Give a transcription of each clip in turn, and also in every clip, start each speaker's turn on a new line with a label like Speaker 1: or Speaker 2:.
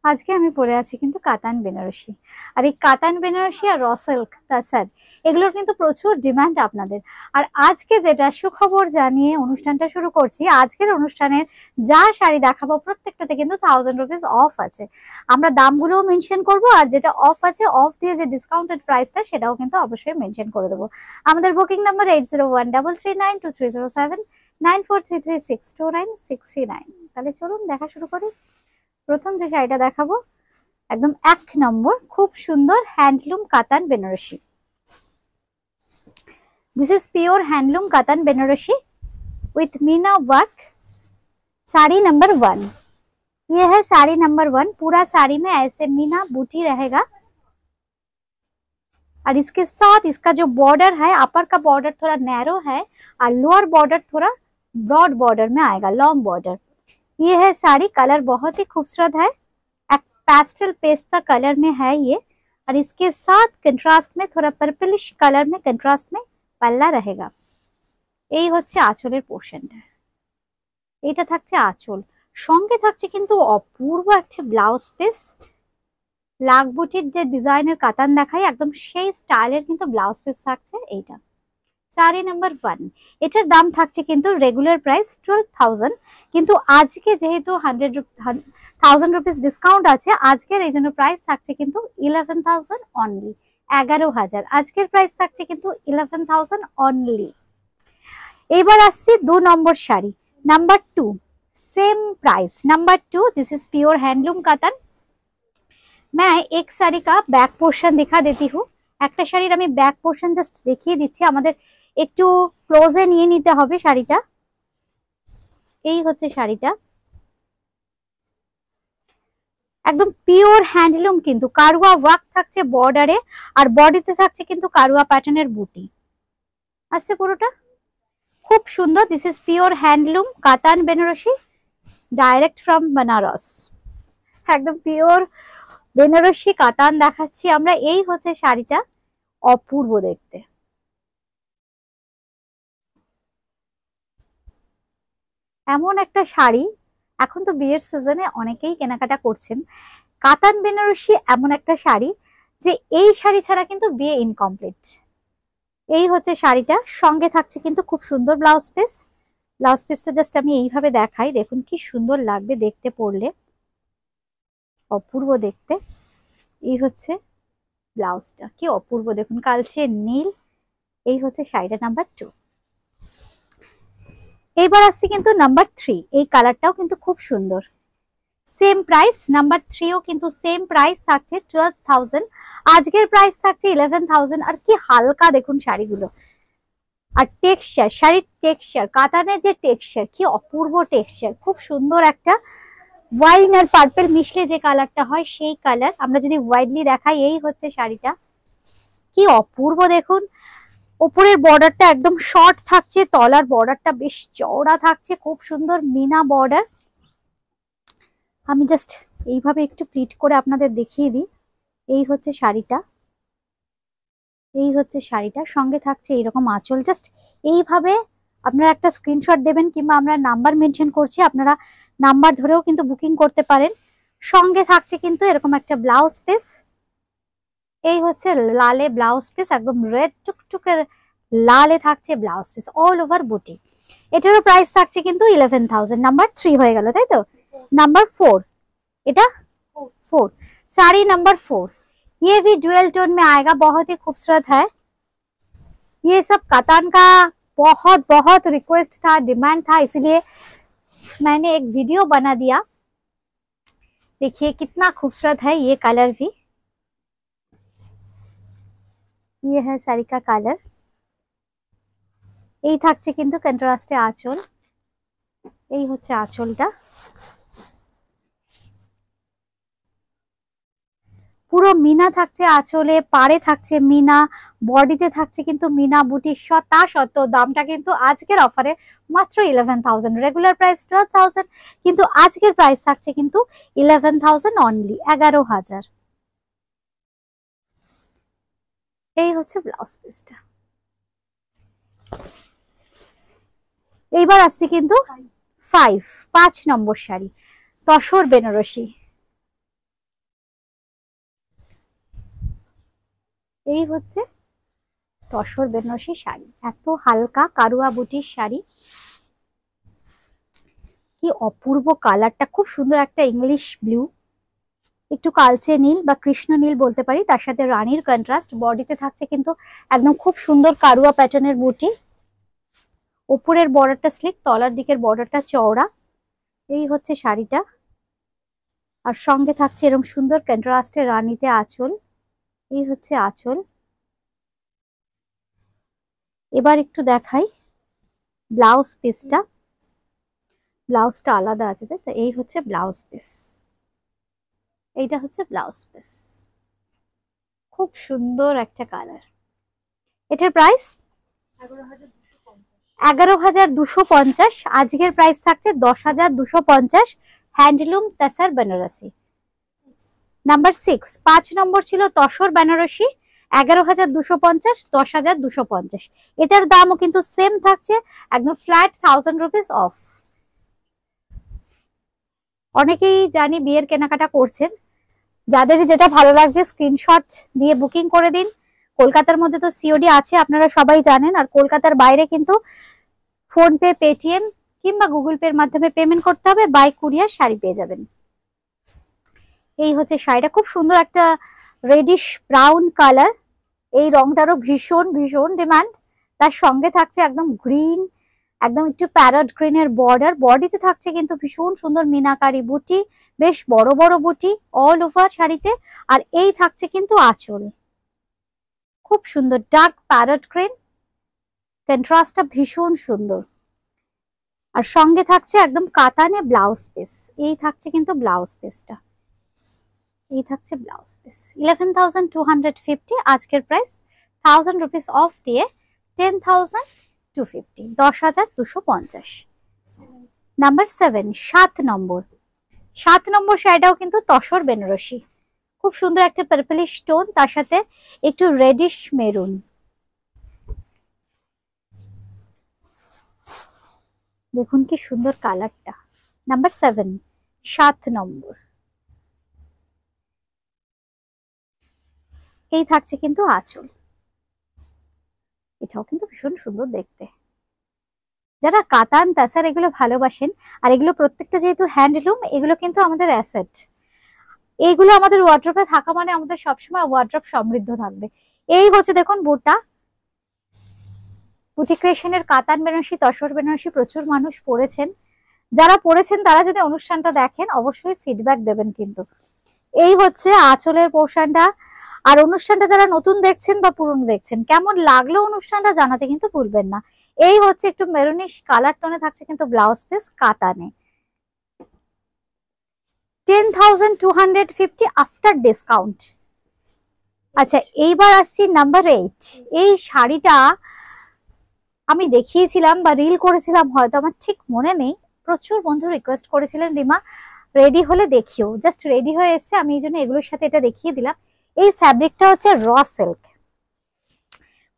Speaker 1: আজকে আমি পরে আছি কিন্তু কাতান বেনারসি। আর এই কাতান বেনারসি আর র সিল্ক তাসাদ এগুলোর কিন্তু প্রচুর ডিমান্ড আপনাদের। আর আজকে যেটা সুখবর জানিয়ে অনুষ্ঠানটা শুরু করছি, আজকের অনুষ্ঠানের যা শাড়ি দেখাবো প্রত্যেকটাতে কিন্তু 1000 রুপিস অফ আছে। আমরা দামগুলোও মেনশন করব, আর যেটা অফ আছে অফ দিয়ে যে ডিসকাউন্টেড প্রাইসটা সেটাও কিন্তু অবশ্যই মেনশন করে দেবো। আমাদের বুকিং নাম্বার 8013392307, 9433629639। তাহলে চলুন দেখা শুরু করি। প্রথম যে শাড়িটা দেখাবো একদম 1 নম্বর, খুব সুন্দর handloom katan Banarasi. This is pure handloom katan Banarasi with meena work. Sari number 1, ये है साड़ी नंबर 1। पूरा साड़ी में ऐसे मीना बूटी रहेगा, और इसके साथ इसका जो बॉर्डर है, अपर का बॉर्डर थोड़ा नैरो है और लोअर बॉर्डर थोड़ा ब्रॉड बॉर्डर में आएगा, लॉन्ग बॉर्डर। ये है साड़ी, कलर बहुत ही खूबसूरत है, एक पेस्टल पेस्ता कलर में है ये। और इसके साथ कंट्रास्ट में थोड़ा पर्पलिश कलर में कंट्रास्ट में पल्ला रहेगा। এই হচ্ছে আঁচলের পোর্শনটা, এটা থাকছে আঁচল, সঙ্গে থাকছে কিন্তু অপূর্ব একটা ব্লাউজ পিস। লাখ বুটির যে ডিজাইনের কাতান দেখাই একদম সেই স্টাইলের কিন্তু ব্লাউজ পিস থাকছে এইটা। শাড়ি নাম্বার 1, এটার দাম থাকছে কিন্তু রেগুলার প্রাইস 12,000, কিন্তু আজকে যেহেতু 1000 রুপিস ডিসকাউন্ট আছে, আজকের এই জন্য প্রাইস থাকছে কিন্তু 11,000 অনলি, 11,000। আজকের প্রাইস থাকছে কিন্তু 11,000 অনলি। এবার আসছে 2 নম্বর sari, number 2, same price. Number 2, this is pure handloom कातन। मैं एक साड़ी का बैक पोर्शन दिखा देती हूँ। একটা শাড়ির আমি ব্যাক পোর্শন জাস্ট দেখিয়ে দিচ্ছি, আমাদের একটু ক্লোজে নিয়ে নিতে হবে শাড়িটা। এই হচ্ছে শাড়িটা, একদম পিওর হ্যান্ডলুম, কিন্তু কারুয়া ওয়ার্ক থাকছে বর্ডারে, আর বডিতে থাকছে কিন্তু কারুয়া প্যাটার্নের বুটি আসছে পুরোটা, খুব সুন্দর। This is pure handloom katan Banarasi, direct from Benaras, একদম পিওর বেনারসি কাতান দেখাচ্ছি আমরা। এই হচ্ছে শাড়িটা, অপূর্ব দেখতে। এমন একটা শাড়ি, এখন তো বিয়ের সিজনে অনেকেই কেনাকাটা করছেন। কাতান বেনারসি এমন একটা শাড়ি যে এই শাড়ি ছাড়া কিন্তু বিয়ে ইনকমপ্লিট। এই হচ্ছে শাড়িটা, সঙ্গে থাকছে কিন্তু খুব সুন্দর ব্লাউজ পিস। ব্লাউজ পিসটা জাস্ট আমি এইভাবে দেখাই, দেখুন কি সুন্দর লাগবে দেখতে, পরলে অপূর্ব দেখতে। এই হচ্ছে ব্লাউজটা, কি অপূর্ব দেখুন, কালচে নীল। এই হচ্ছে শাড়িটা নাম্বার 2। এইবার আসছে কিন্তু নাম্বার 3, এই কালারটাও কিন্তু খুব সুন্দর, সেম প্রাইস। নাম্বার 3ও কিন্তু সেম প্রাইস থাকছে 12,000, আজকের প্রাইস থাকছে 11,000। আর কি হালকা দেখুন শাড়িগুলো, আর টেক্সচার, শাড়ির টেক্সচার, কাতানের যে টেক্সচার, কি অপূর্ব টেক্সচার, খুব সুন্দর একটা ওয়াইন আর পার্পল মিশলে যে কালারটা হয় সেই কালার। আমরা যদি ওয়াইডলি দেখাই, এই হচ্ছে শাড়িটা, কি অপূর্ব দেখুন। উপরের বর্ডারটা একদম শর্ট থাকছে, তলার বর্ডারটা বেশ চওড়া থাকছে, খুব সুন্দর মিনা বর্ডার। আমি জাস্ট এইভাবে একটু প্লিট করে আপনাদের দেখিয়ে দিই। এই হচ্ছে শাড়িটা, এই হচ্ছে শাড়িটা, সঙ্গে থাকছে এইরকম আঁচল। জাস্ট এইভাবে আপনারা একটা স্ক্রিনশট দেবেন, কিংবা আমরা নাম্বার মেনশন করছি, আপনারা নাম্বার ধরেও কিন্তু বুকিং করতে পারেন। সঙ্গে থাকছে কিন্তু এরকম একটা ব্লাউজ পিস। এই হচ্ছে লালে ব্লাউজ পিস, একদম রেড টুকটুকের লালে থাকছে ব্লাউজ পিস, অল ওভার বুটি। এটারও প্রাইস থাকছে কিন্তু 11,000। নাম্বার 3 হয়ে গেল, তাই তো। नंबर 4, এটা 4, साड़ी नंबर 4, ये भी ड्यूअल टोन में आएगा, बहुत ही खूबसूरत है। ये सब कातान का बहुत बहुत रिक्वेस्ट था, डिमांड था, इसलिए मैंने एक वीडियो बना दिया। देखिए कितना खूबसूरत है ये कलर भी। ये है साड़ी का कलर। এই থাকছে কিন্তু কন্ট্রাস্টে আঁচল, এই হচ্ছে আঁচলটা, পুরো মিনা থাকছে আঁচলে, পাড়ে থাকছে মিনা, বডিতে থাকছে কিন্তু মিনা বুটি। তা সত্ত্বেও দামটা কিন্তু আজকের অফারে মাত্র 11,000, রেগুলার প্রাইস 12,000, কিন্তু আজকের প্রাইস থাকছে কিন্তু 11,000 অনলি, 11,000। এই হচ্ছে ব্লাউজ পিসটা। এইবার আসছি কিন্তু 5 নম্বর শাড়ি, তসর বেনারসি। এই হচ্ছে তসর বেনারসি শাড়ি, এত হালকা কারুয়া বুটির শাড়ি, কি অপূর্ব কালারটা, খুব সুন্দর একটা ইংলিশ ব্লু, একটু কালচে নীল বা কৃষ্ণ নীল বলতে পারি, তার সাথে রানীর কন্ট্রাস্ট। বডিতে থাকছে কিন্তু একদম খুব সুন্দর কারুয়া প্যাটার্নের বুটি, উপরের বর্ডারটা স্লিক, তলার দিকের বর্ডারটা চওড়া। এই হচ্ছে শাড়িটা, আর সঙ্গে থাকছে এরকম সুন্দর কন্ট্রাস্টে রানীতে আঁচল। এই হচ্ছে আঁচল। এবার একটু দেখাই ব্লাউজ পিসটা, ব্লাউজটা আলাদা আছে তাই তো। এই হচ্ছে ব্লাউজ পিস, এইটা হচ্ছে ব্লাউজ পিস, খুব সুন্দর একটা কালার। এটার প্রাইস 11,250। আজকের প্রাইস থাকছে 10,250। হ্যান্ডলুম তাসার বেনারসি। নাম্বার 6, 5 নম্বর ছিল তসর বেনারসি, 11,250, 10,250। এটার দামও কিন্তু সেম থাকছে, একদম ফ্ল্যাট 1000 রুপিস অফ। অনেকেই জানি বিয়ের কেনাকাটা করছেন, যাদের যেটা ভালো লাগছে স্ক্রিনশট দিয়ে বুকিং করে দিন। কলকাতার মধ্যে তো সিওডি আছে, আপনারা সবাই জানেন, আর কলকাতার বাইরে কিন্তু ফোনপে, পেটিএম কিংবা গুগল পের মাধ্যমে পেমেন্ট করতে হবে, বাই কুরিয়ার শাড়ি পেয়ে যাবেন। এই হচ্ছে শাড়িটা, খুব সুন্দর একটা রেডিশ ব্রাউন কালার, এই রংটারও ভীষণ ভীষণ ডিমান্ড। তার সঙ্গে থাকছে একদম গ্রিন, একদম একটু প্যারট গ্রিনের বর্ডার, বডিতে থাকছে কিন্তু ভীষণ সুন্দর মিনাকারি বুটি, বেশ বড় বড় বুটি অল ওভার শাড়িতে। আর এই থাকছে কিন্তু আঁচল, খুব সুন্দর ডার্ক প্যারট গ্রিন, কন্ট্রাস্টটা ভীষণ সুন্দর। আর সঙ্গে থাকছে একদম কাতানে ব্লাউজ পিস, এই থাকছে কিন্তু ব্লাউজ পিসটা, এই থাকছে ব্লাউজ পিস। 11,250 আজকের প্রাইস, 1000 রুপিস অফ দিয়ে 10,250, 10,250। নাম্বার 7, 7 নম্বর। 7 নম্বর শাড়িটাও কিন্তু তসর বেনারসি, খুব সুন্দর একটা পার্পলিশ টোন, তার সাথে একটু রেডিশ মেরুন। দেখুন কি সুন্দর কালারটা। নাম্বার 7, 7 নম্বর। এই থাকছে কিন্তু আঁচল, এটাও কিন্তু ভীষণ সুন্দর দেখতে। যারা কাতান তাসার এগুলো ভালোবাসেন, আর এগুলো প্রত্যেকটা যেহেতু হ্যান্ডলুম, এগুলো কিন্তু আমাদের অ্যাসেট। এইগুলো আমাদের ওয়ার্ড্রপে থাকা মানে আমাদের সবসময় ওয়ার্ড্রপ সমৃদ্ধ থাকবে। এই হচ্ছে দেখুন বুটা, বুটি ক্রিয়েশনের কাতান বেনারসি, তসর বেনারসি প্রচুর মানুষ পড়েছেন। যারা পড়েছেন তারা যদি অনুষ্ঠানটা দেখেন অবশ্যই ফিডব্যাক দেবেন কিন্তু। এই হচ্ছে আঁচলের পোর্শনটা। আর অনুষ্ঠানটা যারা নতুন দেখছেন বা পুরনো দেখছেন, কেমন লাগলো অনুষ্ঠানটা জানাতে কিন্তু ভুলবেন না। এই হচ্ছে একটু মেরুনিশ কালার টোনে থাকছে কিন্তু ব্লাউজ পিস কাতানে। 10,250 after discount. আচ্ছা, এইবার আসছি নাম্বার 8। এই শাড়িটা আমি দেখিয়েছিলাম বা রিল করেছিলাম, হয়তো আমার ঠিক মনে নেই। প্রচুর বন্ধু রিকোয়েস্ট করেছিলেন রিমা রেডি হলে দেখিও, জাস্ট রেডি হয়ে এসছে, আমি এই জন্য এগুলোর সাথে এটা দেখিয়ে দিলাম। এই ফ্যাব্রিকটা হচ্ছে র সিল্ক,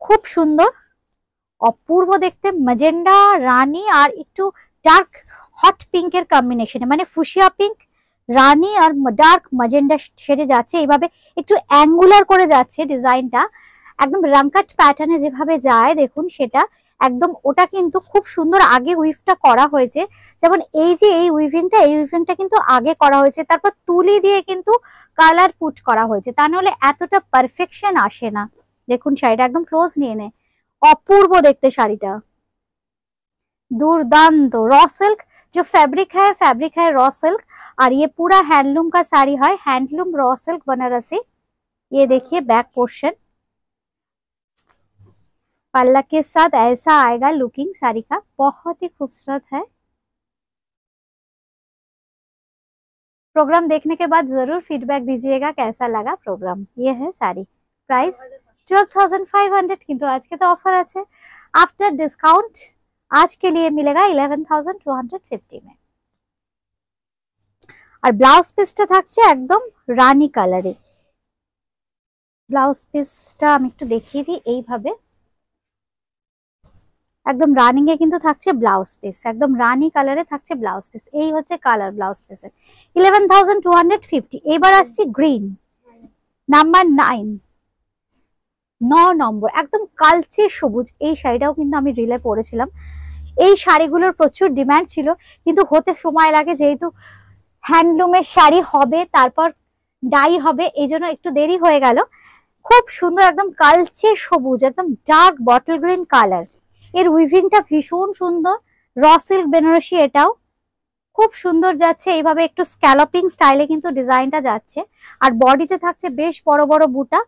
Speaker 1: খুব সুন্দর অপূর্ব দেখতে, ম্যাজেন্ডা রানী আর একটু ডার্ক হট পিঙ্কের কম্বিনেশনে, মানে ফুশিয়া পিঙ্ক রানী আর ডার্ক ম্যাজেন্ডা শেডে যাচ্ছে, এইভাবে একটু অ্যাঙ্গুলার করে যাচ্ছে ডিজাইনটা, একদম রাঙ্কাট প্যাটার্নে যেভাবে যায় দেখুন সেটা একদম, ওটা কিন্তু খুব সুন্দর আগে উইভটা করা হয়েছে। যেমন এই যে এই উইভিংটা কিন্তু আগে করা হয়েছে, তারপর তুলি দিয়ে কিন্তু কালার পুট করা হয়েছে, তা নাহলে এতটা পারফেকশন আসে না। দেখুন শাড়িটা একদম ক্লোজ নিয়ে নে, অপূর্ব দেখতে শাড়িটা, दुर्दांत। रॉ सिल्क जो फैब्रिक है रॉ सिल्क, और ये पूरा हैंडलूम का साड़ी है, हैंडलूम रॉ सिल्क बनारसी। ये देखिए बैक पोर्शन, पल्ला के साथ ऐसा आएगा लुकिंग साड़ी का, बहुत ही खूबसूरत है। प्रोग्राम देखने के बाद जरूर फीडबैक दीजिएगा कैसा लगा प्रोग्राम। ये है साड़ी, प्राइस 12,500, किंतु आज के तो ऑफर আছে, आफ्टर डिस्काउंट आज के लिए मिलेगा 11,250 में। और ब्लाउज পিসটা থাকছে একদম রানী কালারে। ব্লাউজ পিসটা আমি একটু দেখিয়ে দিই, এইভাবে একদম রানিং এ কিন্তু থাকছে ব্লাউজ পিস, একদম রানী কালারে থাকছে ব্লাউজ পিস। এই হচ্ছে কালার ব্লাউজ পিসের, 11,250। এবার আসছি গ্রিন, নাম্বার 9। নম্বর একদম কালচে সবুজ। এই শাড়িটাও কিন্তু আমি রিলে পরেছিলাম। এই শাড়িগুলোর প্রচুর ডিমান্ড ছিল, কিন্তু হতে সময় লাগে, যেহেতু হ্যান্ডলুমের শাড়ি হবে তারপর ডাই হবে, এই জন্য একটু দেরি হয়ে গেল। খুব সুন্দর একদম কালচে সবুজ, একদম ডার্ক বটল গ্রিন কালার। এর উইভিংটা ভীষণ সুন্দর, র সিল্ক বেনারসি, এটাও খুব সুন্দর যাচ্ছে। এইভাবে একটু স্ক্যালপিং স্টাইলে কিন্তু ডিজাইনটা যাচ্ছে। আর বডিতে থাকছে বেশ বড় বড় বুটা,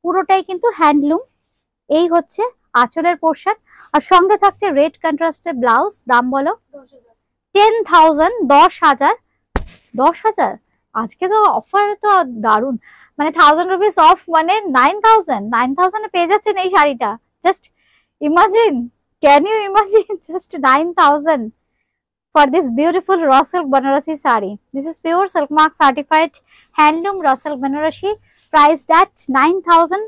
Speaker 1: পুরোটাই কিন্তু হ্যান্ডলুম। এই হচ্ছে আঁচলের পোর্শন, আর সঙ্গে থাকছে রেড কন্ট্রাস্টের ব্লাউজ। দাম বলো? 10,000, 10,000। 10,000 আজকে তো অফার তো দারুন, মানে 1000 রুপিস অফ, মানে 9,000। 9,000 এ পেয়ে যাচ্ছেন এই শাড়িটা। Just imagine, can you imagine, just 9,000 for this beautiful raw silk Banarasi sari. This is pure silk mark certified handloom raw silk Banarasi, priced at 9,000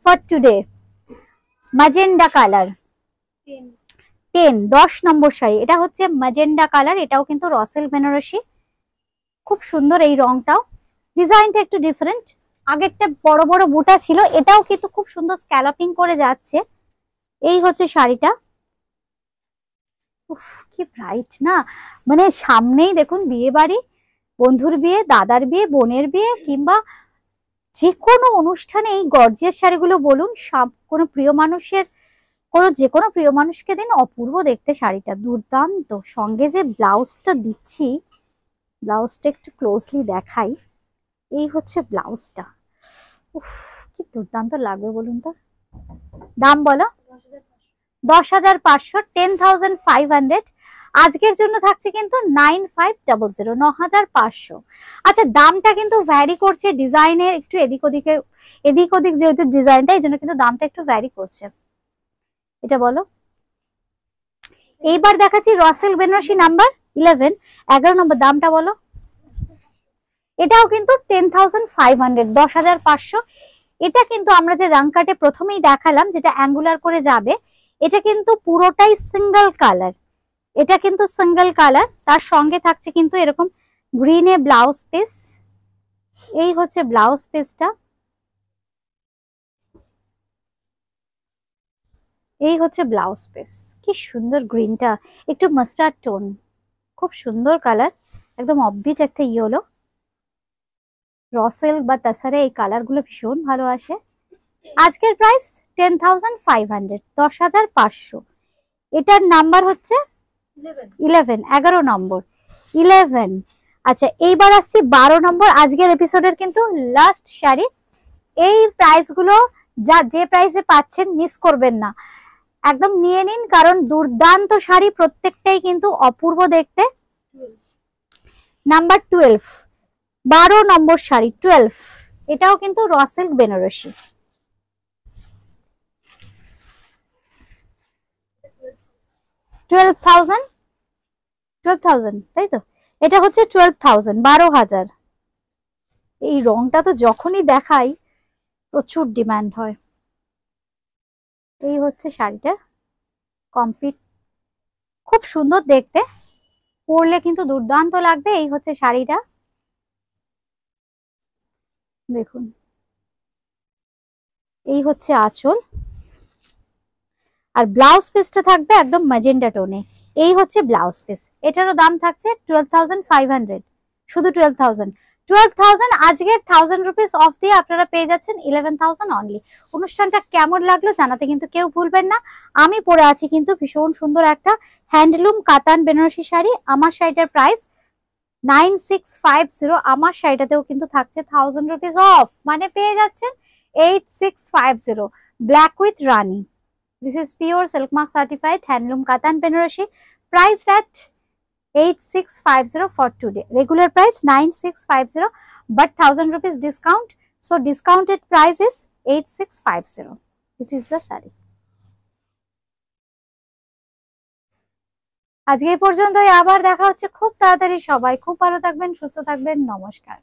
Speaker 1: for today. Magenta color 10, 10 নম্বর শাড়ি। এটা হচ্ছে magenta colour, এটাও কিন্তু raw silk Banarasi. খুব সুন্দর এই রংটাও, ডিজাইনটা একটু different. আগেরটা বড় বড় বুটা ছিল, এটাও কিন্তু খুব সুন্দর স্ক্যালপিং করে যাচ্ছে। এই হচ্ছে শাড়িটা। উফ কি ব্রাইট না, মানে সামনেই দেখুন বিয়ে বাড়ি, বন্ধুর বিয়ে, দাদার বিয়ে, বোনের বিয়ে, কিংবা যে কোনো অনুষ্ঠানে এই গর্জিয়াস শাড়িগুলো বলুন, সব কোনো প্রিয় মানুষের, যে কোনো প্রিয় মানুষকে দিন, অপূর্ব দেখতে শাড়িটা, দুর্দান্ত। সঙ্গে যে ব্লাউজটা দিচ্ছি, ব্লাউজটা একটু ক্লোজলি দেখাই। এই হচ্ছে ব্লাউজটা, উফ কি দুর্দান্ত লাগবে বলুন তো। দাম বলো? 10,500, 10,500। আজকের জন্য থাকছে কিন্তু 9,500, 9,500। আচ্ছা, দামটা কিন্তু ভ্যারি করছে, ডিজাইনের একটু এদিক ওদিক যেহেতু ডিজাইনটা, এই জন্য কিন্তু দামটা একটু ভ্যারি করছে। এটা বলো। এইবার দেখাচ্ছি র সিল্ক বেনারসি নাম্বার 11, 11 নম্বর। দামটা বলো? এটাও কিন্তু 10,500, 10,500। এটা কিন্তু আমরা যে রং কাটে প্রথমেই দেখালাম, যেটা অ্যাঙ্গুলার করে যাবে, এটা কিন্তু পুরোটাই সিঙ্গেল কালার। এটা কিন্তু সিঙ্গেল কালার, তার সঙ্গে থাকছে কিন্তু এরকম গ্রিনে ব্লাউজ পিস। এই হচ্ছে ব্লাউজ পিসটা, এই হচ্ছে ব্লাউজ পিস। কি সুন্দর গ্রিনটা, একটু মাস্টার্ড টোন, খুব সুন্দর কালার, একদম অববিট একটা ইয়েলো। র সিল্ক বা তাছাড়া এই কালার গুলো ভীষণ ভালো আসে। আজকের প্রাইস 10,500, 10,500। এটার নাম্বার হচ্ছে 11, 11 নম্বর, 11। আচ্ছা, এইবার আসছি 12 নম্বর, আজকের এপিসোডের কিন্তু লাস্ট শাড়ি। এই প্রাইস গুলো যে প্রাইসে পাচ্ছেন মিস করবেন না, একদম নিয়ে নিন, কারণ দুর্দান্ত শাড়ি, প্রত্যেকটাই কিন্তু অপূর্ব দেখতে। নাম্বার 12, 12 নম্বর শাড়ি 12, এটাও কিন্তু র সিল্ক বেনারসি। 12,000, 12,000 তাই তো? এটা হচ্ছে 12,000, 12,000। এই রংটা তো যখনই দেখাই প্রচুর ডিমান্ড হয়। এই হচ্ছে শাড়িটা কমপ্লিট, খুব সুন্দর দেখতে, পরলে কিন্তু দুর্দান্ত লাগবে। এই হচ্ছে শাড়িটা, দেখুন। এই হচ্ছে আঁচল, আর ব্লাউজ পিসটা থাকবে একদম ম্যাজেন্ডা টোনে। এই হচ্ছে ব্লাউজ পিস, এটারও দাম থাকছে 12,500, শুধু 12,000। 12,000 আজকের 1,000 রুপিস অফ দিয়ে আপনারা পেয়ে যাচ্ছেন 11,000 অনলি। অনুষ্ঠানটা কেমন লাগলো জানাতে কিন্তু কেউ ভুলবেন না। আমি পরে আছি কিন্তু ভীষণ সুন্দর একটা হ্যান্ডলুম কাতান বেনারসি শাড়ি। আমার শাড়িটার প্রাইস 9,650। আমার শাড়িটাতেও কিন্তু থাকছে 1,000 রুপিস অফ, মানে পেয়ে যাচ্ছেন 8,650, black with Rani. This is pure silk mark certified handloom katan Banarasi, priced at 8,650 for today. Regular price 9,650, but 1,000 rupees discount. So discounted price is 8,650. This is the saree. আজকে এই পর্যন্তই, আবার দেখা হচ্ছে খুব তাড়াতাড়ি। সবাই খুব ভালো থাকবেন, সুস্থ থাকবেন। নমস্কার।